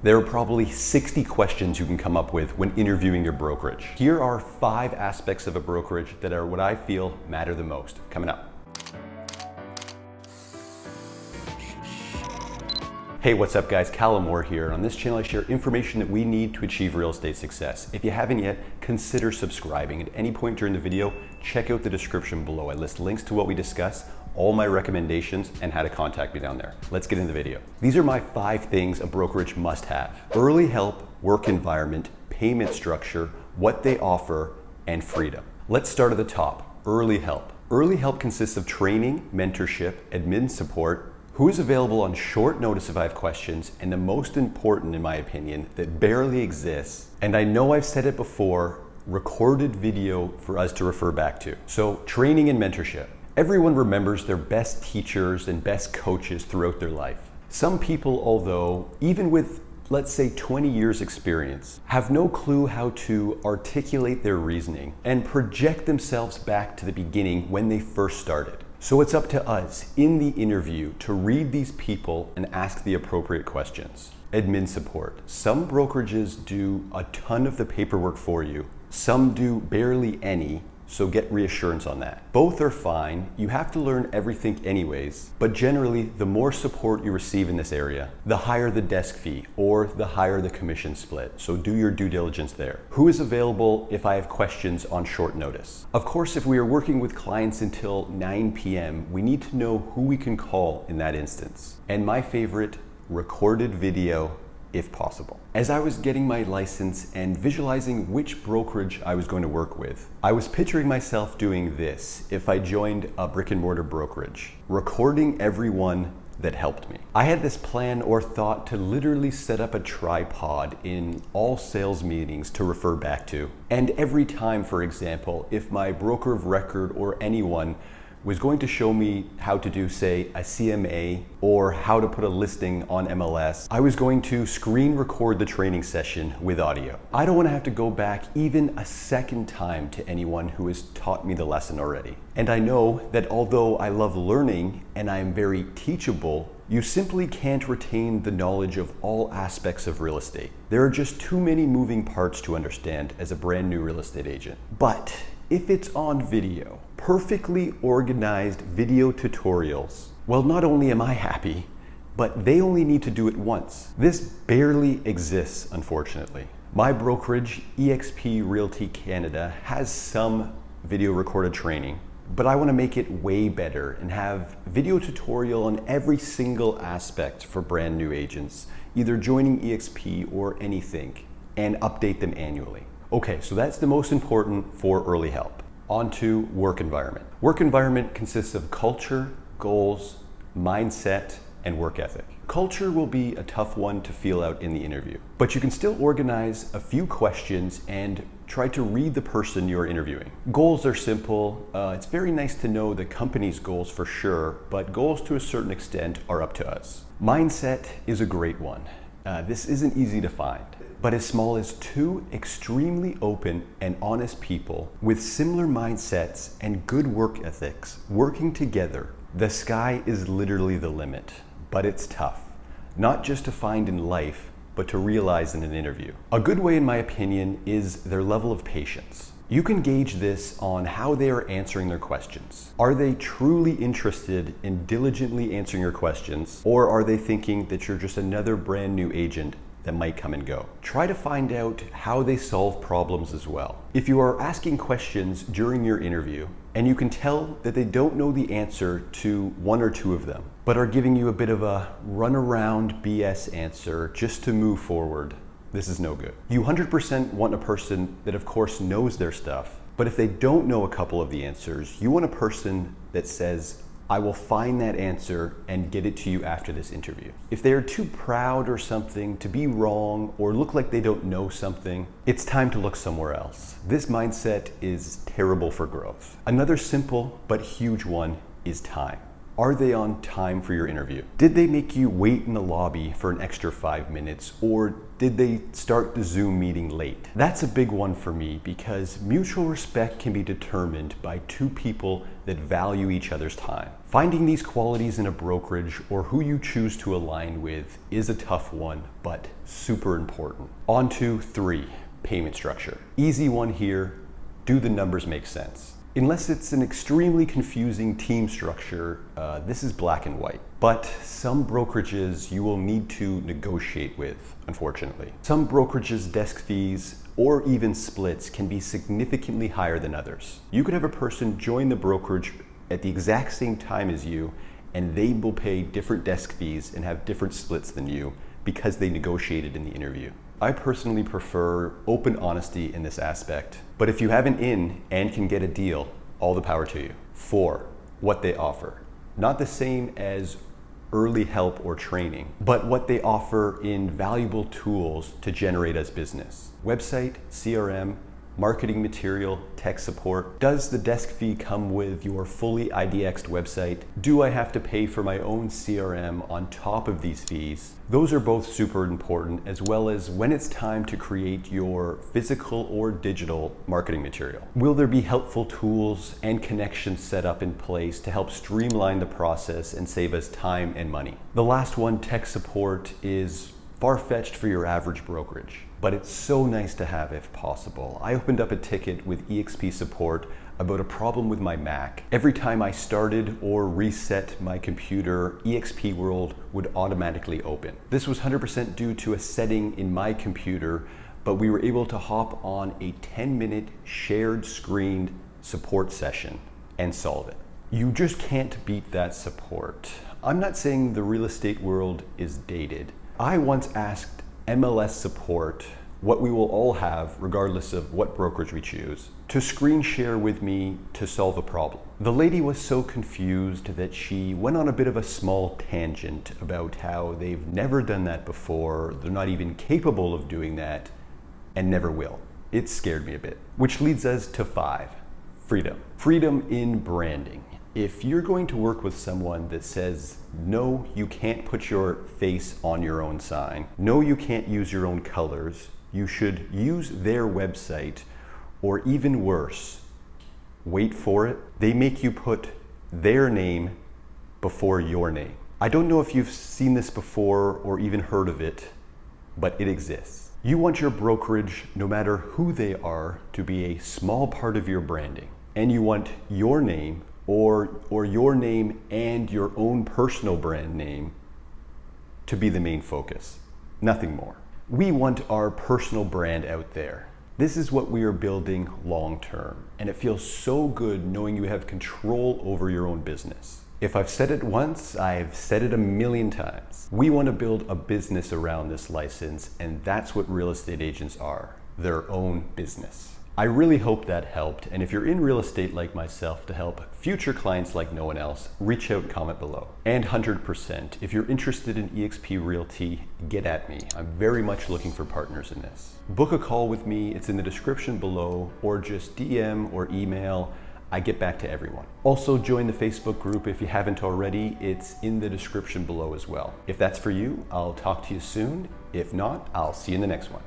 There are probably 60 questions you can come up with when interviewing your brokerage. Here are 5 aspects of a brokerage that are what I feel matter the most. Coming up. Hey, what's up guys? Callum Moore here. On this channel I share information that we need to achieve real estate success. If you haven't yet, consider subscribing. At any point during the video, check out the description below. I list links to what we discuss, all my recommendations, and how to contact me down there. Let's get into the video. These are my 5 things a brokerage must have. Early help, work environment, payment structure, what they offer, and freedom. Let's start at the top, early help. Early help consists of training, mentorship, admin support, who is available on short notice if I have questions, and the most important, in my opinion, that barely exists, and I know I've said it before, recorded video for us to refer back to. So training and mentorship. Everyone remembers their best teachers and best coaches throughout their life. Some people, although, even with, let's say 20 years experience, have no clue how to articulate their reasoning and project themselves back to the beginning when they first started. So it's up to us in the interview to read these people and ask the appropriate questions. Admin support. Some brokerages do a ton of the paperwork for you. Some do barely any, so get reassurance on that. Both are fine. You have to learn everything anyways, but generally the more support you receive in this area, the higher the desk fee or the higher the commission split. So do your due diligence there. Who is available if I have questions on short notice? Of course, if we are working with clients until 9 p.m., we need to know who we can call in that instance. And my favorite, recorded video if possible. As I was getting my license and visualizing which brokerage I was going to work with, I was picturing myself doing this if I joined a brick and mortar brokerage, recording everyone that helped me. I had this plan or thought to literally set up a tripod in all sales meetings to refer back to. And every time, for example, if my broker of record or anyone was going to show me how to do, say, a CMA or how to put a listing on MLS, I was going to screen record the training session with audio. I don't want to have to go back even a second time to anyone who has taught me the lesson already. And I know that although I love learning and I am very teachable, you simply can't retain the knowledge of all aspects of real estate. There are just too many moving parts to understand as a brand new real estate agent. But if it's on video, perfectly organized video tutorials, well, not only am I happy, but they only need to do it once. This barely exists, unfortunately. My brokerage, eXp Realty Canada, has some video recorded training, but I want to make it way better and have video tutorial on every single aspect for brand new agents, either joining eXp or anything, and update them annually. Okay, so that's the most important for early help. On to work environment. Work environment consists of culture, goals, mindset, and work ethic. Culture will be a tough one to feel out in the interview, but you can still organize a few questions and try to read the person you're interviewing. Goals are simple. It's very nice to know the company's goals for sure, but goals to a certain extent are up to us. Mindset is a great one. This isn't easy to find, but as small as 2 extremely open and honest people with similar mindsets and good work ethics working together, the sky is literally the limit. But it's tough, not just to find in life, but to realize in an interview. A good way, in my opinion, is their level of patience. You can gauge this on how they are answering their questions. Are they truly interested in diligently answering your questions, or are they thinking that you're just another brand new agent that might come and go? Try to find out how they solve problems as well. If you are asking questions during your interview and you can tell that they don't know the answer to 1 or 2 of them, but are giving you a bit of a runaround BS answer just to move forward, this is no good. You 100% want a person that of course knows their stuff, but if they don't know a couple of the answers, you want a person that says, I will find that answer and get it to you after this interview. If they are too proud or something to be wrong or look like they don't know something, it's time to look somewhere else. This mindset is terrible for growth. Another simple but huge one is time. Are they on time for your interview? Did they make you wait in the lobby for an extra 5 minutes, or did they start the Zoom meeting late? That's a big one for me because mutual respect can be determined by two people that value each other's time. Finding these qualities in a brokerage or who you choose to align with is a tough one, but super important. On to 3, payment structure. Easy one here. Do the numbers make sense? Unless it's an extremely confusing team structure, this is black and white. But some brokerages you will need to negotiate with, unfortunately. Some brokerages' desk fees or even splits can be significantly higher than others. You could have a person join the brokerage at the exact same time as you, and they will pay different desk fees and have different splits than you because they negotiated in the interview. I personally prefer open honesty in this aspect, but if you have an in and can get a deal, all the power to you. 4, what they offer. Not the same as early help or training, but what they offer in valuable tools to generate as business. Website, CRM, marketing material, tech support. Does the desk fee come with your fully IDX'd website? Do I have to pay for my own CRM on top of these fees? Those are both super important, as well as when it's time to create your physical or digital marketing material. Will there be helpful tools and connections set up in place to help streamline the process and save us time and money? The last one, tech support, is far-fetched for your average brokerage, but it's so nice to have if possible. I opened up a ticket with EXP support about a problem with my Mac. Every time I started or reset my computer, EXP World would automatically open. This was 100% due to a setting in my computer, but we were able to hop on a 10-minute shared screened support session and solve it. You just can't beat that support. I'm not saying the real estate world is dated. I once asked MLS support, what we will all have regardless of what brokerage we choose, to screen share with me to solve a problem. The lady was so confused that she went on a bit of a small tangent about how they've never done that before, they're not even capable of doing that, and never will. It scared me a bit. Which leads us to 5, freedom. Freedom in branding. If you're going to work with someone that says, no, you can't put your face on your own sign, no, you can't use your own colors, you should use their website, or even worse, wait for it, they make you put their name before your name. I don't know if you've seen this before or even heard of it, but it exists. You want your brokerage, no matter who they are, to be a small part of your branding, and you want your name or your name and your own personal brand name to be the main focus, nothing more. We want our personal brand out there. This is what we are building long term, and it feels so good knowing you have control over your own business. If I've said it once, I've said it a million times. We want to build a business around this license, and that's what real estate agents are, their own business. I really hope that helped, and if you're in real estate like myself to help future clients like no one else, reach out, comment below. And 100%, if you're interested in eXp Realty, get at me. I'm very much looking for partners in this. Book a call with me, it's in the description below, or just DM or email. I get back to everyone. Also join the Facebook group if you haven't already. It's in the description below as well. If that's for you, I'll talk to you soon. If not, I'll see you in the next one.